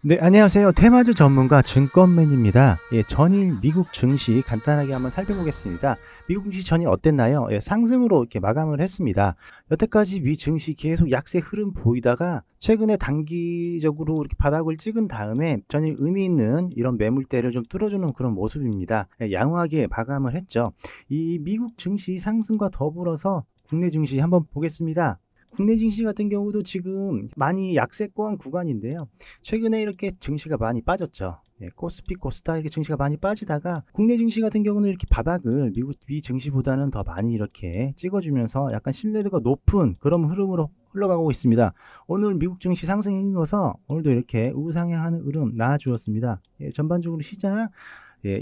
네, 안녕하세요. 테마주 전문가 증권맨입니다. 예, 전일 미국 증시 간단하게 한번 살펴보겠습니다. 미국 증시 전일 어땠나요? 예, 상승으로 이렇게 마감을 했습니다. 여태까지 미 증시 계속 약세 흐름 보이다가 최근에 단기적으로 이렇게 바닥을 찍은 다음에 전일 의미 있는 이런 매물대를 좀 뚫어주는 그런 모습입니다. 예, 양호하게 마감을 했죠. 이 미국 증시 상승과 더불어서 국내 증시 한번 보겠습니다. 국내 증시 같은 경우도 지금 많이 약세권 구간인데요. 최근에 이렇게 증시가 많이 빠졌죠. 예, 코스피, 코스닥 이렇게 증시가 많이 빠지다가 국내 증시 같은 경우는 이렇게 바닥을 미 증시보다는 더 많이 이렇게 찍어주면서 약간 신뢰도가 높은 그런 흐름으로 흘러가고 있습니다. 오늘 미국 증시 상승에 힘입어서 오늘도 이렇게 우상향하는 흐름 나와주었습니다. 예, 전반적으로 시장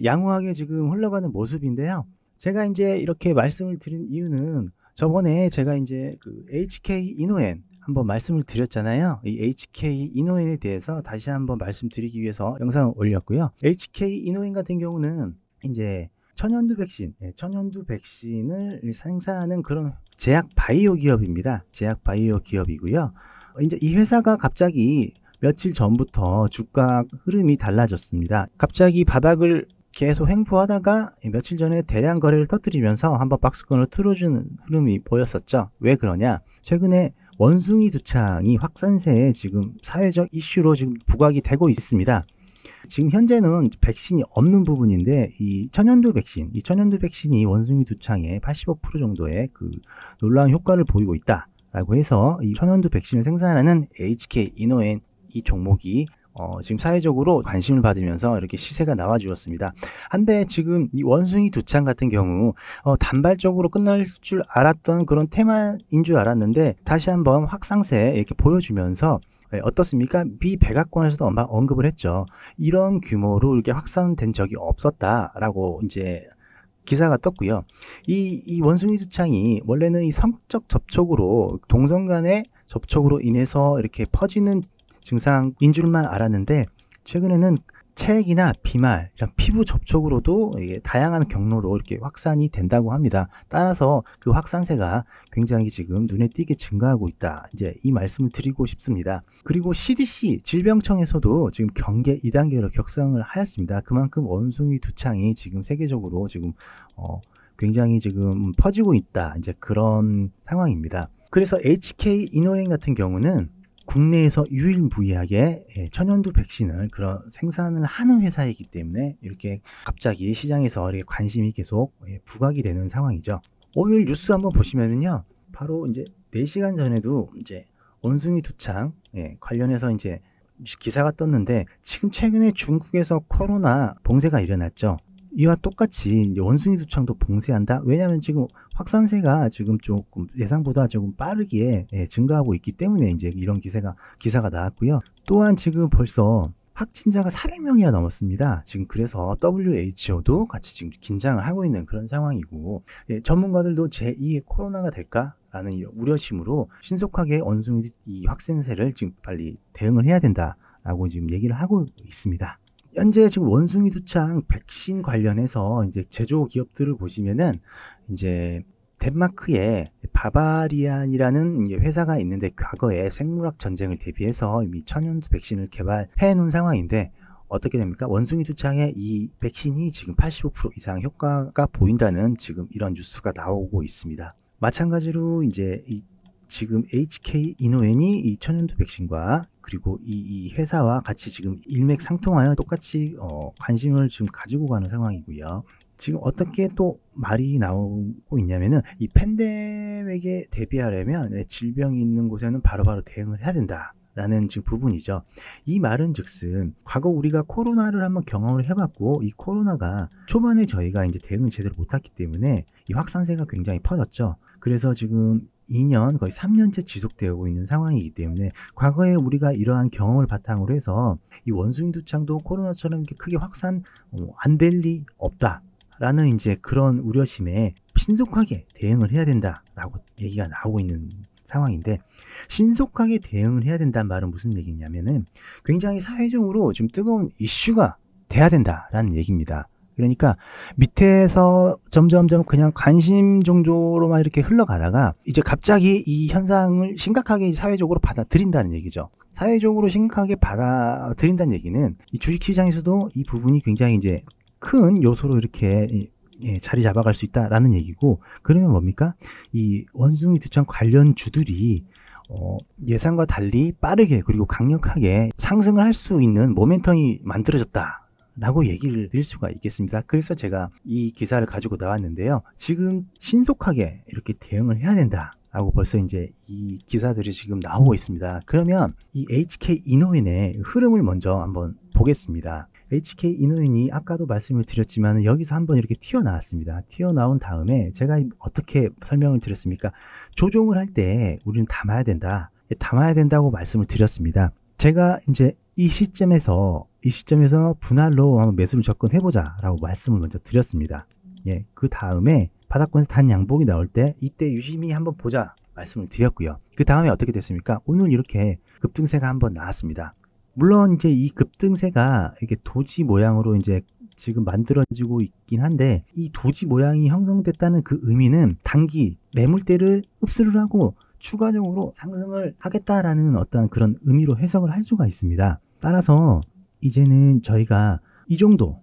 양호하게 지금 흘러가는 모습인데요. 제가 이제 이렇게 말씀을 드린 이유는 저번에 제가 이제 그 HK 이노엔 한번 말씀을 드렸잖아요. 이 HK 이노엔에 대해서 다시 한번 말씀드리기 위해서 영상을 올렸고요. HK 이노엔 같은 경우는 이제 천연두 백신을 생산하는 그런 제약 바이오 기업입니다. 제약 바이오 기업이고요. 이제 이 회사가 갑자기 며칠 전부터 주가 흐름이 달라졌습니다. 갑자기 바닥을 계속 횡보하다가 며칠 전에 대량 거래를 터뜨리면서 한번 박스권을 틀어주는 흐름이 보였었죠. 왜 그러냐? 최근에 원숭이 두창이 확산세에 지금 사회적 이슈로 지금 부각이 되고 있습니다. 지금 현재는 백신이 없는 부분인데 이 천연두 백신이 원숭이 두창에 85% 정도의 그 놀라운 효과를 보이고 있다라고 해서 이 천연두 백신을 생산하는 HK 이노엔 이 종목이 지금 사회적으로 관심을 받으면서 이렇게 시세가 나와 주었습니다. 한데 지금 이 원숭이 두창 같은 경우 단발적으로 끝날 줄 알았던 그런 테마인 줄 알았는데 다시 한번 확상세 이렇게 보여주면서 어떻습니까? 미 백악관에서도 언급을 했죠. 이런 규모로 이렇게 확산된 적이 없었다라고 이제 기사가 떴고요. 이 원숭이 두창이 원래는 이 성적 접촉으로 동성 간의 접촉으로 인해서 이렇게 퍼지는 증상인 줄만 알았는데 최근에는 체액이나 비말, 이런 피부 접촉으로도 다양한 경로로 이렇게 확산이 된다고 합니다. 따라서 그 확산세가 굉장히 지금 눈에 띄게 증가하고 있다. 이제 이 말씀을 드리고 싶습니다. 그리고 CDC 질병청에서도 지금 경계 2단계로 격상을 하였습니다. 그만큼 원숭이 두창이 지금 세계적으로 지금 굉장히 지금 퍼지고 있다. 이제 그런 상황입니다. 그래서 HK 이노엔 같은 경우는 국내에서 유일무이하게 천연두 백신을 그런 생산을 하는 회사이기 때문에 이렇게 갑자기 시장에서 이렇게 관심이 계속 부각이 되는 상황이죠. 오늘 뉴스 한번 보시면은요, 바로 이제 4시간 전에도 이제 원숭이 두창 관련해서 이제 기사가 떴는데 지금 최근에 중국에서 코로나 봉쇄가 일어났죠. 이와 똑같이 원숭이 두창도 봉쇄한다. 왜냐하면 지금 확산세가 지금 조금 예상보다 조금 빠르게 증가하고 있기 때문에 이제 이런 기사가 나왔고요. 또한 지금 벌써 확진자가 400명이나 넘었습니다. 지금 그래서 WHO도 같이 지금 긴장을 하고 있는 그런 상황이고, 전문가들도 제2의 코로나가 될까라는 우려심으로 신속하게 원숭이 이 확산세를 지금 빨리 대응을 해야 된다라고 지금 얘기를 하고 있습니다. 현재 지금 원숭이 두창 백신 관련해서 이제 제조 기업들을 보시면은 이제 덴마크에 바바리안이라는 회사가 있는데 과거에 생물학 전쟁을 대비해서 이미 천연두 백신을 개발해 놓은 상황인데 어떻게 됩니까? 원숭이 두창의 이 백신이 지금 85% 이상 효과가 보인다는 지금 이런 뉴스가 나오고 있습니다. 마찬가지로 이제 지금 HK 이노엔이 이 천연두 백신과 그리고 이 회사와 같이 지금 일맥상통하여 똑같이 관심을 지금 가지고 가는 상황이고요. 지금 어떻게 또 말이 나오고 있냐면은 이 팬데믹에 대비하려면 질병이 있는 곳에는 바로바로 대응을 해야 된다. 라는 지금 부분이죠. 이 말은 즉슨 과거 우리가 코로나를 한번 경험을 해봤고 이 코로나가 초반에 저희가 이제 대응을 제대로 못했기 때문에 이 확산세가 굉장히 퍼졌죠. 그래서 지금 2년 거의 3년째 지속되고 있는 상황이기 때문에 과거에 우리가 이러한 경험을 바탕으로 해서 이 원숭이 두창도 코로나처럼 이렇게 크게 확산 안 될 리 없다라는 이제 그런 우려심에 신속하게 대응을 해야 된다라고 얘기가 나오고 있는 상황인데, 신속하게 대응을 해야 된다는 말은 무슨 얘기냐면은 굉장히 사회적으로 지금 뜨거운 이슈가 돼야 된다라는 얘기입니다. 그러니까 밑에서 점점점 그냥 관심 정도로만 이렇게 흘러가다가 이제 갑자기 이 현상을 심각하게 사회적으로 받아들인다는 얘기죠. 사회적으로 심각하게 받아들인다는 얘기는 이 주식시장에서도 이 부분이 굉장히 이제 큰 요소로 이렇게 자리 잡아갈 수 있다라는 얘기고, 그러면 뭡니까? 이 원숭이 두창 관련주들이 예상과 달리 빠르게 그리고 강력하게 상승을 할 수 있는 모멘텀이 만들어졌다 라고 얘기를 드릴 수가 있겠습니다. 그래서 제가 이 기사를 가지고 나왔는데요. 지금 신속하게 이렇게 대응을 해야 된다 라고 벌써 이제 이 기사들이 지금 나오고 있습니다. 그러면 이 HK 이노인의 흐름을 먼저 한번 보겠습니다. HK 이노인이 아까도 말씀을 드렸지만 여기서 한번 이렇게 튀어나왔습니다. 튀어나온 다음에 제가 어떻게 설명을 드렸습니까? 조종을 할 때 우리는 담아야 된다. 담아야 된다고 말씀을 드렸습니다. 제가 이제 이 시점에서 분할로 한번 매수를 접근해보자 라고 말씀을 먼저 드렸습니다. 예, 그 다음에 바닥권에서 단 양봉이 나올 때 이때 유심히 한번 보자 말씀을 드렸고요. 그 다음에 어떻게 됐습니까? 오늘 이렇게 급등세가 한번 나왔습니다. 물론 이제 이 급등세가 이게 도지 모양으로 이제 지금 만들어지고 있긴 한데, 이 도지 모양이 형성됐다는 그 의미는 단기 매물대를 흡수를 하고 추가적으로 상승을 하겠다라는 어떤 그런 의미로 해석을 할 수가 있습니다. 따라서 이제는 저희가 이 정도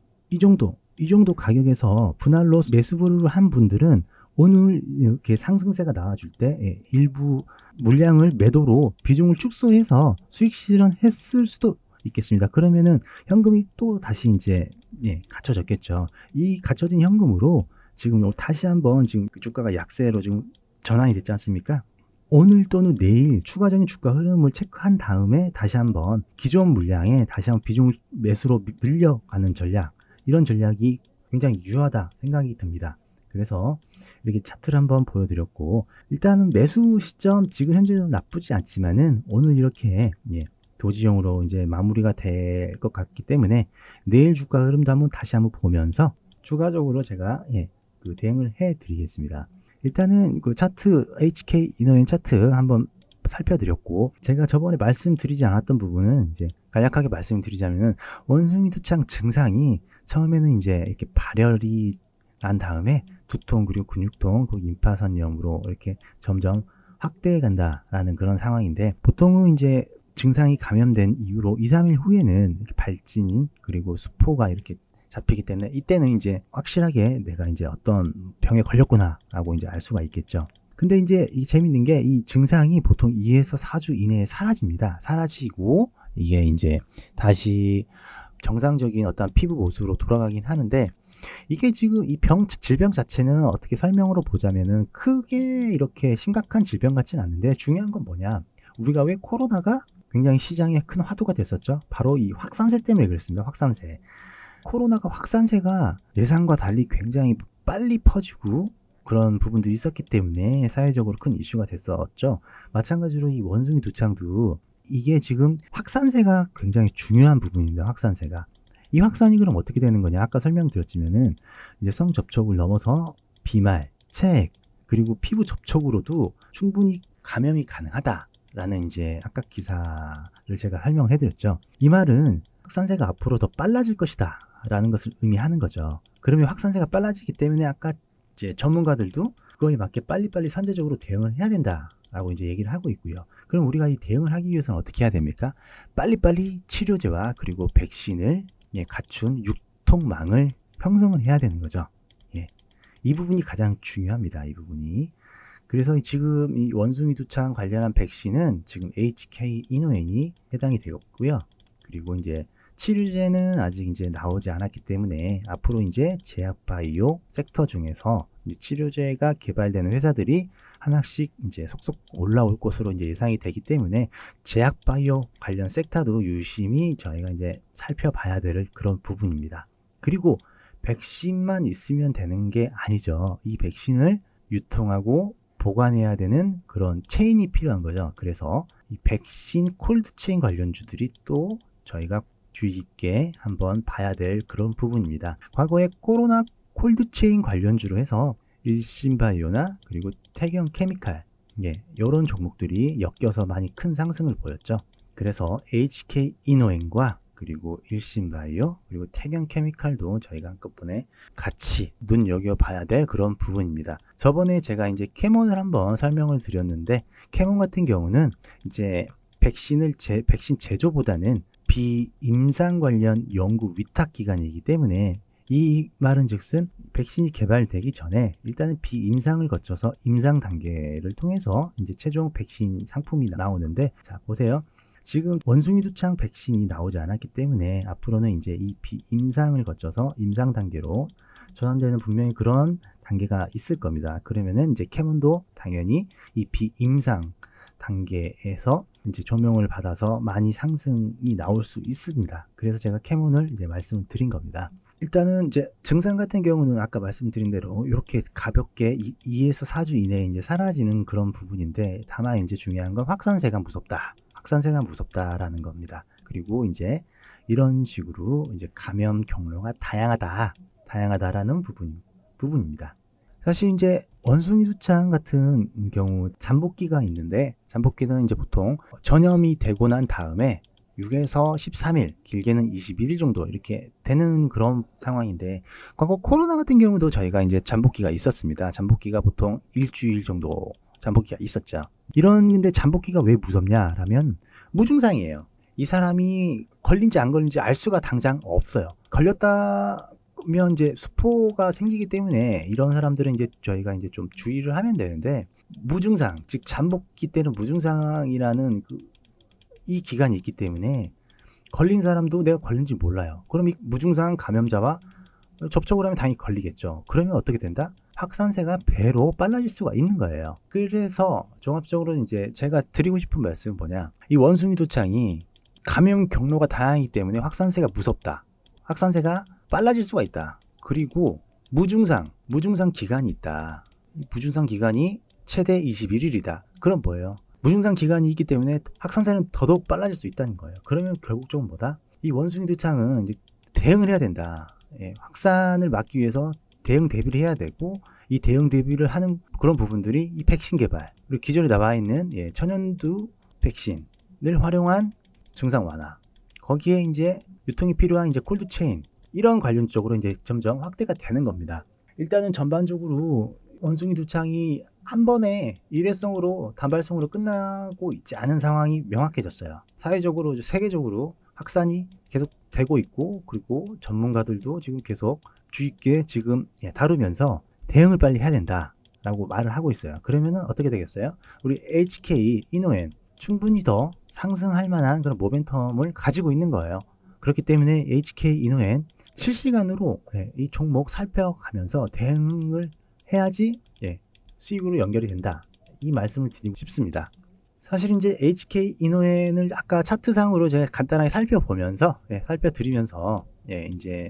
가격에서 분할로 매수를 한 분들은 오늘 이렇게 상승세가 나와줄 때 일부 물량을 매도로 비중을 축소해서 수익 실현했을 수도 있겠습니다. 그러면은 현금이 또 다시 이제 갖춰졌겠죠. 이 갖춰진 현금으로 지금 다시 한번 지금 주가가 약세로 지금 전환이 됐지 않습니까? 오늘 또는 내일 추가적인 주가 흐름을 체크한 다음에 다시 한번 기존 물량에 다시 한번 비중 매수로 늘려가는 전략, 이런 전략이 굉장히 유효하다 생각이 듭니다. 그래서 이렇게 차트를 한번 보여드렸고, 일단은 매수 시점 지금 현재는 나쁘지 않지만은 오늘 이렇게 도지형으로 이제 마무리가 될 것 같기 때문에 내일 주가 흐름도 한번 다시 한번 보면서 추가적으로 제가 그 대응을 해 드리겠습니다. 일단은 그 차트 HK 이노인 차트 한번 살펴드렸고, 제가 저번에 말씀드리지 않았던 부분은 이제 간략하게 말씀드리자면은 원숭이 두창 증상이 처음에는 이제 이렇게 발열이 난 다음에 두통 그리고 근육통 그 임파선염으로 이렇게 점점 확대해 간다라는 그런 상황인데, 보통은 이제 증상이 감염된 이후로 2, 3일 후에는 이렇게 발진 그리고 수포가 이렇게 잡히기 때문에 이때는 이제 확실하게 내가 이제 어떤 병에 걸렸구나 라고 이제 알 수가 있겠죠. 근데 이제 이 재밌는 게 이 증상이 보통 2에서 4주 이내에 사라집니다. 사라지고 이게 이제 다시 정상적인 어떤 피부 모습으로 돌아가긴 하는데, 이게 지금 이 질병 자체는 어떻게 설명으로 보자면은 크게 이렇게 심각한 질병 같지는 않은데, 중요한 건 뭐냐, 우리가 왜 코로나가 굉장히 시장에 큰 화두가 됐었죠. 바로 이 확산세 때문에 그랬습니다. 확산세. 코로나가 확산세가 예상과 달리 굉장히 빨리 퍼지고 그런 부분들이 있었기 때문에 사회적으로 큰 이슈가 됐었죠. 마찬가지로 이 원숭이 두창도 이게 지금 확산세가 굉장히 중요한 부분입니다. 확산세가. 이 확산이 그럼 어떻게 되는 거냐? 아까 설명드렸지만은 이제 성접촉을 넘어서 비말, 체액, 그리고 피부 접촉으로도 충분히 감염이 가능하다라는 이제 아까 기사를 제가 설명해 드렸죠. 이 말은 확산세가 앞으로 더 빨라질 것이다 라는 것을 의미하는 거죠. 그러면 확산세가 빨라지기 때문에 아까 이제 전문가들도 그거에 맞게 빨리빨리 선제적으로 대응을 해야 된다 라고 이제 얘기를 하고 있고요. 그럼 우리가 이 대응을 하기 위해서는 어떻게 해야 됩니까? 빨리빨리 치료제와 그리고 백신을 갖춘 유통망을 형성을 해야 되는 거죠. 이 부분이 가장 중요합니다. 이 부분이. 그래서 지금 이 원숭이 두창 관련한 백신은 지금 HK 이노엔이 해당이 되었고요. 그리고 이제 치료제는 아직 이제 나오지 않았기 때문에 앞으로 이제 제약바이오 섹터 중에서 치료제가 개발되는 회사들이 하나씩 이제 속속 올라올 것으로 이제 예상이 되기 때문에 제약바이오 관련 섹터도 유심히 저희가 이제 살펴봐야 될 그런 부분입니다. 그리고 백신만 있으면 되는 게 아니죠. 이 백신을 유통하고 보관해야 되는 그런 체인이 필요한 거죠. 그래서 이 백신 콜드체인 관련주들이 또 저희가 주의 깊게 한번 봐야 될 그런 부분입니다. 과거에 코로나 콜드체인 관련주로 해서 일신바이오나 그리고 태경 케미칼 이런 종목들이 엮여서 많이 큰 상승을 보였죠. 그래서 HK 이노엔과 그리고 일신바이오, 그리고 태경케미칼도 저희가 한꺼번에 같이 눈여겨봐야 될 그런 부분입니다. 저번에 제가 이제 캐몬을 한번 설명을 드렸는데, 캐몬 같은 경우는 이제 백신 제조보다는 비임상 관련 연구 위탁 기관이기 때문에, 이 말은 즉슨 백신이 개발되기 전에 일단은 비임상을 거쳐서 임상 단계를 통해서 이제 최종 백신 상품이 나오는데, 자 보세요. 지금 원숭이 두창 백신이 나오지 않았기 때문에 앞으로는 이제 이 비임상을 거쳐서 임상 단계로 전환되는 분명히 그런 단계가 있을 겁니다. 그러면은 이제 캐몬도 당연히 이 비임상 단계에서 이제 조명을 받아서 많이 상승이 나올 수 있습니다. 그래서 제가 캐몬을 이제 말씀을 드린 겁니다. 일단은 이제 증상 같은 경우는 아까 말씀드린 대로 이렇게 가볍게 2에서 4주 이내에 이제 사라지는 그런 부분인데, 다만 이제 중요한 건 확산세가 무섭다. 확산세가 무섭다라는 겁니다. 그리고 이제 이런 식으로 이제 감염 경로가 다양하다라는 부분입니다. 사실 이제 원숭이 두창 같은 경우 잠복기가 있는데, 잠복기는 이제 보통 전염이 되고 난 다음에 6에서 13일, 길게는 21일 정도 이렇게 되는 그런 상황인데, 과거 코로나 같은 경우도 저희가 이제 잠복기가 있었습니다. 잠복기가 보통 일주일 정도 잠복기가 있었죠. 근데 잠복기가 왜 무섭냐라면 무증상이에요. 이 사람이 걸린지 안 걸린지 알 수가 당장 없어요. 걸렸다면 이제 수포가 생기기 때문에 이런 사람들은 이제 저희가 이제 좀 주의를 하면 되는데, 무증상, 즉 잠복기 때는 무증상이라는 이 기간이 있기 때문에 걸린 사람도 내가 걸린지 몰라요. 그럼 이 무증상 감염자와 접촉을 하면 당연히 걸리겠죠. 그러면 어떻게 된다? 확산세가 배로 빨라질 수가 있는 거예요. 그래서 종합적으로 이제 제가 드리고 싶은 말씀은 뭐냐, 이 원숭이 두창이 감염 경로가 다양하기 때문에 확산세가 무섭다. 확산세가 빨라질 수가 있다. 그리고 무증상 기간이 있다. 이 무증상 기간이 최대 21일이다. 그럼 뭐예요? 무증상 기간이 있기 때문에 확산세는 더더욱 빨라질 수 있다는 거예요. 그러면 결국적으로 뭐다? 이 원숭이 두창은 이제 대응을 해야 된다. 확산을 막기 위해서 대응 대비를 해야 되고, 이 대응 대비를 하는 그런 부분들이 이 백신 개발, 그리고 기존에 나와 있는 천연두 백신을 활용한 증상 완화, 거기에 이제 유통이 필요한 이제 콜드체인, 이런 관련 쪽으로 이제 점점 확대가 되는 겁니다. 일단은 전반적으로 원숭이 두창이 한 번에 일회성으로 단발성으로 끝나고 있지 않은 상황이 명확해졌어요. 사회적으로 세계적으로 확산이 계속 되고 있고, 그리고 전문가들도 지금 계속 주의 깊게 지금 다루면서 대응을 빨리 해야 된다라고 말을 하고 있어요. 그러면은 어떻게 되겠어요? 우리 HK 이노엔 충분히 더 상승할 만한 그런 모멘텀을 가지고 있는 거예요. 그렇기 때문에 HK 이노엔 실시간으로 이 종목 살펴가면서 대응을 해야지 수익으로 연결이 된다. 이 말씀을 드리고 싶습니다. 사실 이제 HK 이노엔을 아까 차트상으로 제가 간단하게 살펴드리면서 이제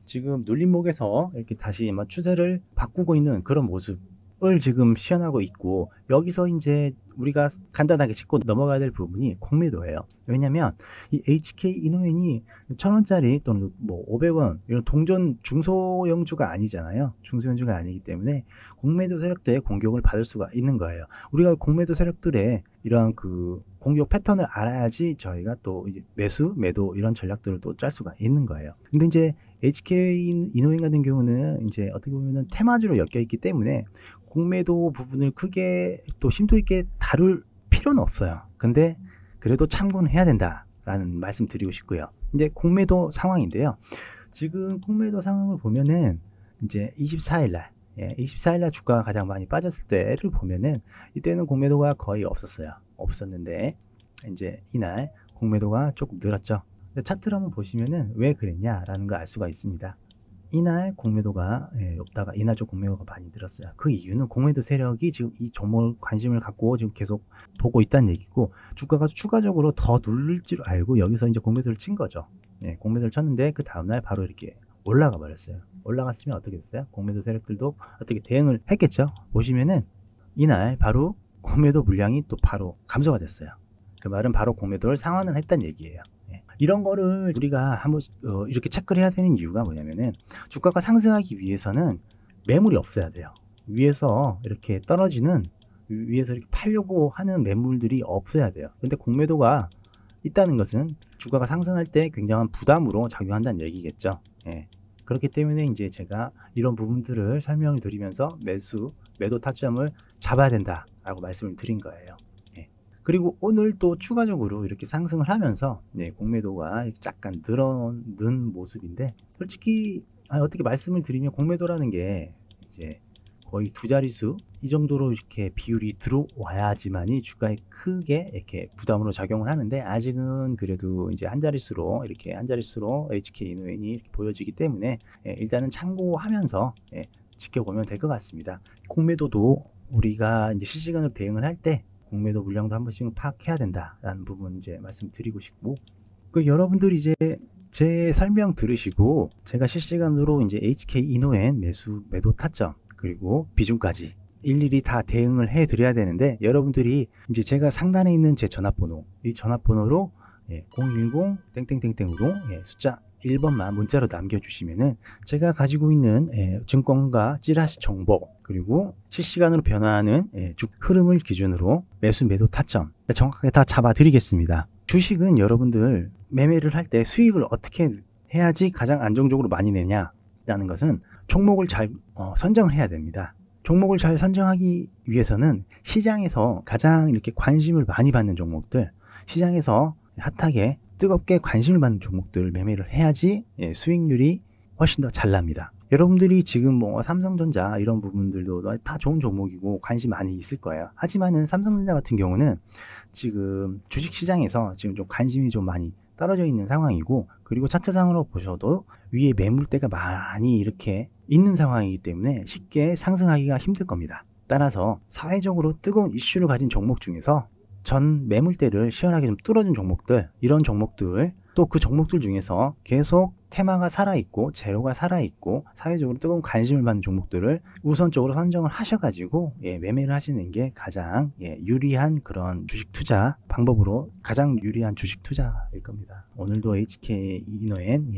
지금 눌림목에서 이렇게 다시 추세를 바꾸고 있는 그런 모습을 지금 시연하고 있고, 여기서 이제 우리가 간단하게 짚고 넘어가야 될 부분이 공매도예요. 왜냐면 이 HK 이노엔이 1,000원짜리 또는 뭐 500원 이런 동전 중소형주가 아니잖아요. 중소형주가 아니기 때문에 공매도 세력들의 공격을 받을 수가 있는 거예요. 우리가 공매도 세력들의 이러한 공격 패턴을 알아야지 저희가 또 이제 매수, 매도 이런 전략들을 또 짤 수가 있는 거예요. 근데 이제 HK 이노엔 같은 경우는 이제 어떻게 보면은 테마주로 엮여 있기 때문에 공매도 부분을 크게 또 심도 있게 다룰 필요는 없어요. 근데 그래도 참고는 해야 된다라는 말씀 드리고 싶고요. 이제 공매도 상황인데요. 지금 공매도 상황을 보면은 이제 24일날 주가가 가장 많이 빠졌을 때를 보면은 이때는 공매도가 거의 없었는데 이제 이날 공매도가 조금 늘었죠. 차트를 한번 보시면은 왜 그랬냐라는 걸 알 수가 있습니다. 이날 공매도가 없다가 이날 좀 공매도가 많이 늘었어요. 그 이유는 공매도 세력이 지금 이 종목 관심을 갖고 지금 계속 보고 있다는 얘기고, 주가가 추가적으로 더 누를 줄 알고 여기서 이제 공매도를 친 거죠. 공매도를 쳤는데 그 다음날 바로 이렇게 올라가 버렸어요. 올라갔으면 어떻게 됐어요? 공매도 세력들도 어떻게 대응을 했겠죠. 보시면은 이날 바로 공매도 물량이 또 바로 감소가 됐어요. 그 말은 바로 공매도를 상환을 했다는 얘기예요. 이런 거를 우리가 한번 이렇게 체크를 해야 되는 이유가 뭐냐면은, 주가가 상승하기 위해서는 매물이 없어야 돼요. 위에서 이렇게 떨어지는, 위에서 이렇게 팔려고 하는 매물들이 없어야 돼요. 근데 공매도가 있다는 것은 주가가 상승할 때 굉장한 부담으로 작용한다는 얘기겠죠. 예. 그렇기 때문에 이제 제가 이런 부분들을 설명을 드리면서 매도 타점을 잡아야 된다라고 말씀을 드린 거예요. 예. 그리고 오늘 또 추가적으로 이렇게 상승을 하면서 공매도가 약간 늘어는 모습인데, 솔직히 어떻게 말씀을 드리면 공매도라는 게 이제 거의 두 자릿수 이 정도로 이렇게 비율이 들어와야지만이 주가에 크게 이렇게 부담으로 작용을 하는데, 아직은 그래도 이제 한 자릿수로 HK 이노엔이 이렇게 보여지기 때문에 일단은 참고하면서 지켜보면 될 것 같습니다. 공매도도 우리가 이제 실시간으로 대응을 할 때 공매도 물량도 한 번씩 파악해야 된다라는 부분 이제 말씀드리고 싶고, 그 여러분들이 이제 제 설명 들으시고 제가 실시간으로 이제 HK 이노엔 매도 타점 그리고 비중까지 일일이 다 대응을 해 드려야 되는데, 여러분들이 이제 제가 상단에 있는 제 전화번호, 이 전화번호로 010 땡땡땡땡으로 숫자 1번만 문자로 남겨주시면은 제가 가지고 있는 증권가 찌라시 정보, 그리고 실시간으로 변화하는 흐름을 기준으로 매도 타점 정확하게 다 잡아 드리겠습니다. 주식은 여러분들 매매를 할 때 수익을 어떻게 해야지 가장 안정적으로 많이 내냐라는 것은 종목을 잘 선정을 해야 됩니다. 종목을 잘 선정하기 위해서는 시장에서 가장 이렇게 관심을 많이 받는 종목들, 시장에서 핫하게 뜨겁게 관심을 받는 종목들을 매매를 해야지 수익률이 훨씬 더 잘 납니다. 여러분들이 지금 뭐 삼성전자 이런 부분들도 다 좋은 종목이고 관심 많이 있을 거예요. 하지만은 삼성전자 같은 경우는 지금 주식시장에서 지금 좀 관심이 좀 많이 떨어져 있는 상황이고, 그리고 차트상으로 보셔도 위에 매물대가 많이 이렇게 있는 상황이기 때문에 쉽게 상승하기가 힘들 겁니다. 따라서 사회적으로 뜨거운 이슈를 가진 종목 중에서 전 매물대를 시원하게 좀 뚫어준 종목들, 이런 종목들, 또 그 종목들 중에서 계속 테마가 살아있고 재료가 살아있고 사회적으로 뜨거운 관심을 받는 종목들을 우선적으로 선정을 하셔가지고 매매를 하시는 게 가장 유리한 그런 주식 투자 방법으로 가장 유리한 주식 투자일 겁니다. 오늘도 HK 이노엔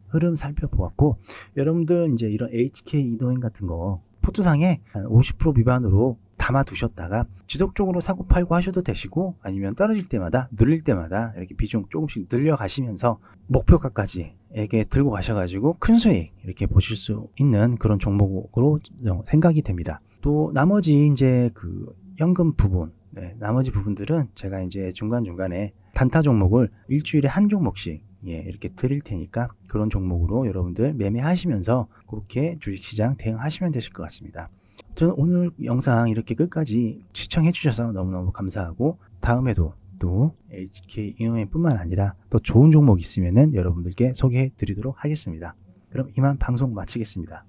흐름 살펴보았고, 여러분들 이제 이런 HK 이노엔 같은 거 포트상에 한 50% 미만으로 담아 두셨다가 지속적으로 사고 팔고 하셔도 되시고, 아니면 떨어질 때마다 늘릴 때마다 이렇게 비중 조금씩 늘려 가시면서 목표가까지 이렇게 들고 가셔가지고 큰 수익 이렇게 보실 수 있는 그런 종목으로 생각이 됩니다. 또 나머지 이제 그 연금 부분, 나머지 부분들은 제가 이제 중간중간에 단타 종목을 일주일에 한 종목씩 이렇게 드릴 테니까 그런 종목으로 여러분들 매매하시면서 그렇게 주식시장 대응하시면 되실 것 같습니다. 저는 오늘 영상 이렇게 끝까지 시청해 주셔서 너무너무 감사하고, 다음에도 또 HK 이노엔 뿐만 아니라 또 좋은 종목 있으면은 여러분들께 소개해 드리도록 하겠습니다. 그럼 이만 방송 마치겠습니다.